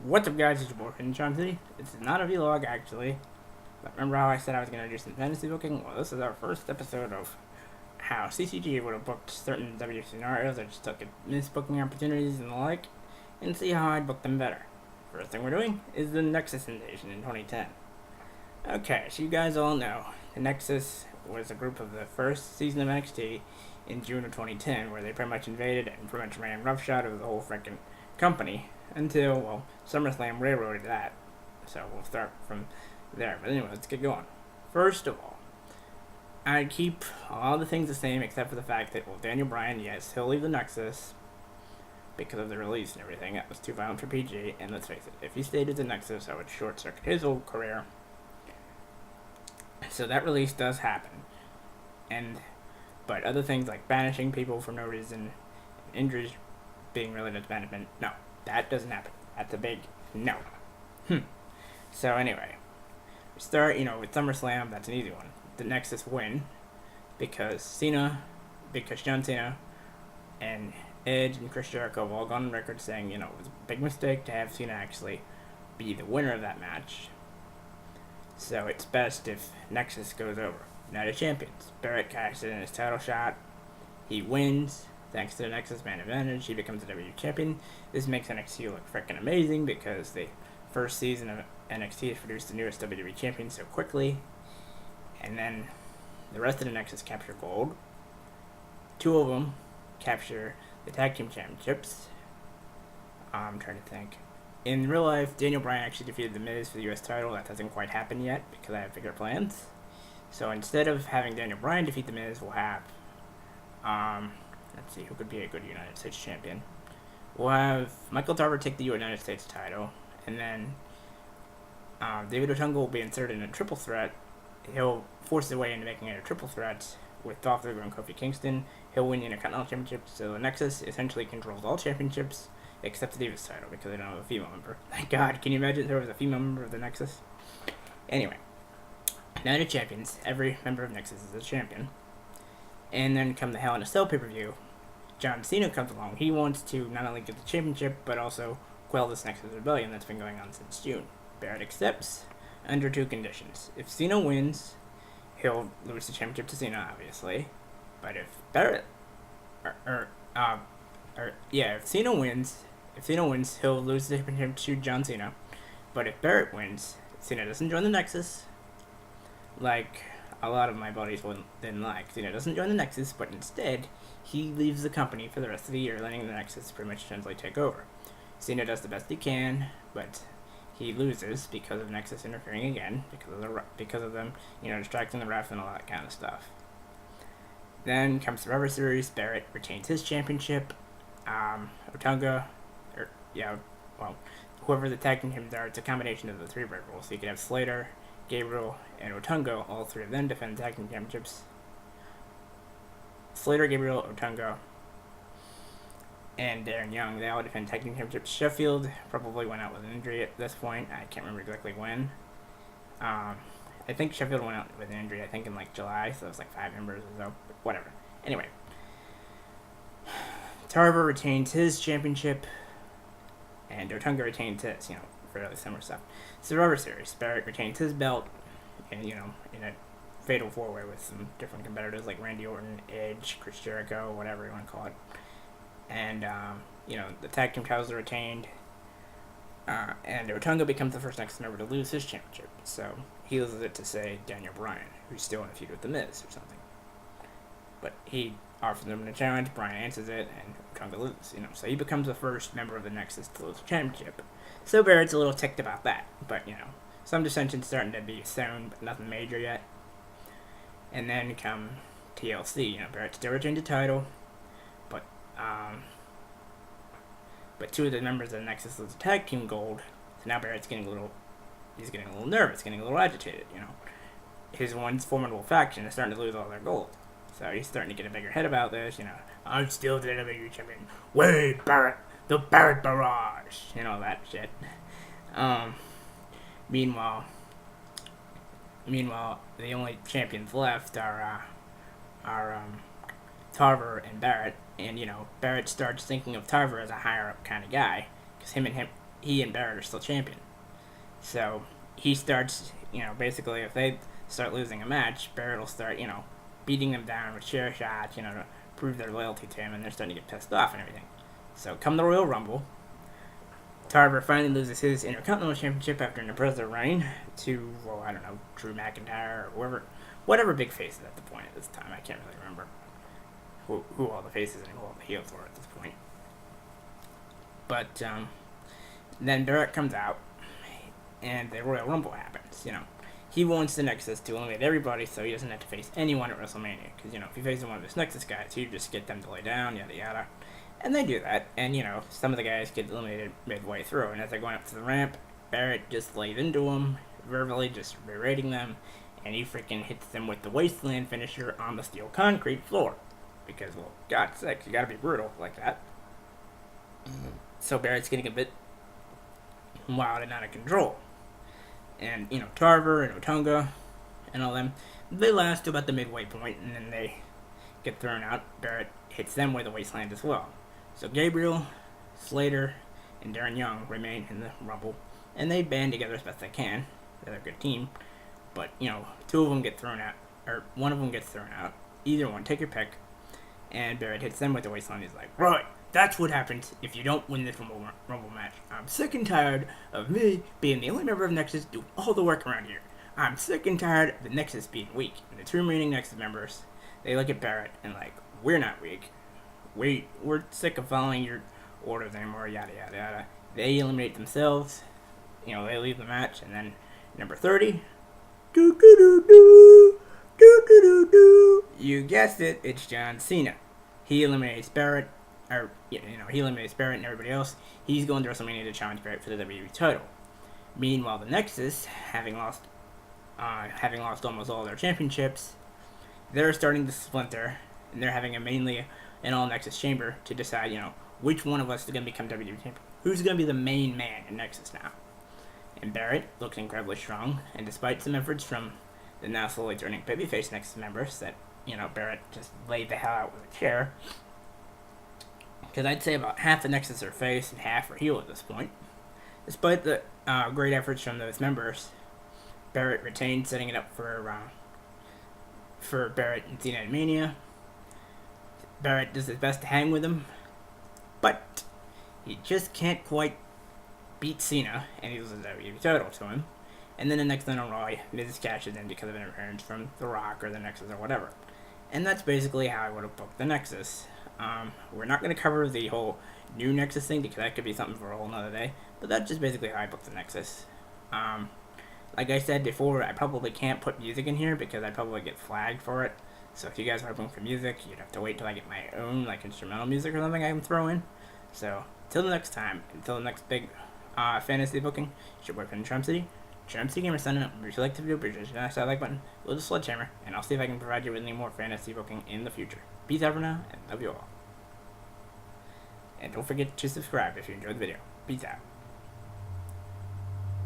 What's up, guys? It's your boy John City. This is not a vlog, actually. But remember how I said I was going to do some fantasy booking? Well, this is our first episode of how CCG would have booked certain W scenarios. I just took at missed booking opportunities and the like, and see how I'd book them better. First thing we're doing is the Nexus invasion in 2010. Okay, so you guys all know, the Nexus was a group of the first season of NXT in June of 2010, where they pretty much invaded and pretty much ran roughshod over the whole freaking company until, well, SummerSlam railroaded that. So we'll start from there. But anyway, let's get going. First of all, I'd keep all the things the same except for the fact that, well, Daniel Bryan, yes, he'll leave the Nexus because of the release and everything. That was too violent for PG, and let's face it, if he stayed at the Nexus, I would short-circuit his whole career. So that release does happen. But other things like banishing people for no reason, injuries being related to banishment, no, that doesn't happen. That's a big no. So anyway, we start, with SummerSlam. That's an easy one. The Nexus win because John Cena and Edge and Chris Jericho have all gone on record saying, it was a big mistake to have Cena actually be the winner of that match. So it's best if Nexus goes over. Night of Champions. Barrett cashes in his title shot. He wins. Thanks to the Nexus man advantage, he becomes a WWE champion. This makes NXT look freaking amazing because the first season of NXT has produced the newest WWE champion so quickly. And then the rest of the Nexus capture gold. Two of them capture the tag team championships. I'm trying to think. In real life, Daniel Bryan actually defeated The Miz for the US title. That hasn't quite happened yet because I have bigger plans. So instead of having Daniel Bryan defeat The Miz, we'll have, let's see, who could be a good United States champion. We'll have Michael Tarver take the United States title, and then David Otunga will be inserted in a triple threat. He'll force his way into making it a triple threat with Dolph Ziggler and Kofi Kingston. He'll win the Intercontinental Championship, so the Nexus essentially controls all championships except the Divas title because they don't have a female member. Thank God, can you imagine if there was a female member of the Nexus? Anyway. Night of Champions, every member of Nexus is a champion. And then come the Hell in a Cell pay-per-view, John Cena comes along. He wants to not only get the championship, but also quell this Nexus rebellion that's been going on since June. Barrett accepts under two conditions. If Cena wins, he'll lose the championship to Cena, obviously. But if Barrett, if Cena wins, he'll lose the championship to John Cena. But if Barrett wins, Cena doesn't join the Nexus. Like a lot of my buddies didn't like. Cena doesn't join the Nexus, but instead, he leaves the company for the rest of the year, letting the Nexus pretty much essentially take over. Cena does the best he can, but he loses because of Nexus interfering again, because of them, distracting the ref and all that kind of stuff. Then comes Survivor Series. Barrett retains his championship. Whoever the tag team champions are, it's a combination of the three Red Bulls. So you can have Slater, Gabriel, and Otunga, all three of them defend tag team championships. Slater, Gabriel, Otunga, and Darren Young, they all defend tag team championships. Sheffield probably went out with an injury at this point. I can't remember exactly when. I think Sheffield went out with an injury, I think in July, so it was 5 members or so, but whatever. Anyway. Tarver retains his championship, and Otunga retains his, fairly similar stuff. Survivor Series, Barrett retains his belt, and, in a fatal four-way with some different competitors like Randy Orton, Edge, Chris Jericho, whatever you want to call it. And, the tag team titles are retained, and Otunga becomes the first Nexus member to lose his championship. So he loses it to, say, Daniel Bryan, who's still in a feud with The Miz or something. But he offers him a challenge, Bryan answers it, and Otunga loses, So he becomes the first member of the Nexus to lose the championship. So Barrett's a little ticked about that, but, some dissension's starting to be sown, but nothing major yet. And then come TLC, Barrett still retained the title, but two of the members of the Nexus lose the tag team gold, so now Barrett's getting a little nervous, getting a little agitated, His once formidable faction is starting to lose all their gold. So he's starting to get a bigger head about this, I'm still the WWE champion. Wade Barrett, the Barrett Barrage, that shit. Meanwhile, the only champions left are Tarver and Barrett, and Barrett starts thinking of Tarver as a higher up kind of guy, because he and Barrett are still champion. So he starts, basically if they start losing a match, Barrett will start, beating them down with chair shots, to prove their loyalty to him, and they're starting to get pissed off and everything. So come the Royal Rumble, Tarver finally loses his Intercontinental Championship after an impressive reign to, Drew McIntyre or whatever big faces at the point at this time. I can't really remember who all the faces and who all the heels were at this point. But then Barrett comes out, and the Royal Rumble happens. He wants the Nexus to eliminate everybody, so he doesn't have to face anyone at WrestleMania. Because if he faces one of his Nexus guys, he just get them to lay down, yada yada. And they do that, and some of the guys get eliminated midway through. And as they're going up to the ramp, Barrett just lays into them, verbally just berating them, and he freaking hits them with the Wasteland finisher on the steel concrete floor. Because, well, God's sake, you gotta be brutal like that. So Barrett's getting a bit wild and out of control. And, Tarver and Otunga and all them, they last to about the midway point, and then they get thrown out. Barrett hits them with a Wasteland as well. So Gabriel, Slater, and Darren Young remain in the Rumble, and they band together as best they can. They're a good team. But, two of them get thrown out, or one of them gets thrown out. Either one, take your pick. And Barrett hits them with the Wasteland. He's like, right, that's what happens if you don't win this Rumble match. I'm sick and tired of me being the only member of Nexus doing all the work around here. I'm sick and tired of the Nexus being weak. And the two remaining Nexus members, they look at Barrett and like, we're not weak. We're sick of following your orders anymore, yada yada yada. They eliminate themselves. They leave the match, and then number 30. You guessed it, it's John Cena. He eliminates Barrett, he eliminates Barrett and everybody else. He's going to WrestleMania to challenge Barrett for the WWE title. Meanwhile, the Nexus, having lost almost all their championships, they're starting to splinter, and they're having mainly an all-Nexus chamber to decide, which one of us is going to become WWE champion. Who's going to be the main man in Nexus now? And Barrett looks incredibly strong, and despite some efforts from the now slowly turning babyface Nexus members that, Barrett just laid the hell out with a chair. Because I'd say about half the Nexus are face and half are heel at this point. Despite the great efforts from those members, Barrett retained, setting it up for Barrett and Cena at Mania. Barrett does his best to hang with him, but he just can't quite beat Cena, and he loses the WWE title to him. And then the next night on Raw, Miz cashes in because of interference from The Rock or the Nexus or whatever. And that's basically how I would have booked the Nexus. We're not going to cover the whole new Nexus thing because that could be something for a whole nother day, but that's just basically how I booked the Nexus. Like I said before, I probably can't put music in here because I'd probably get flagged for it. So if you guys are hoping for music, you'd have to wait till I get my own instrumental music or something I can throw in. So till the next time, until the next big fantasy booking, it's your boyfriend Trump City. Trump City Gamer signing up. If you like the video, please smash that like button, little sledgehammer, and I'll see if I can provide you with any more fantasy booking in the future. Peace out for now, and love you all. And don't forget to subscribe if you enjoyed the video. Peace out.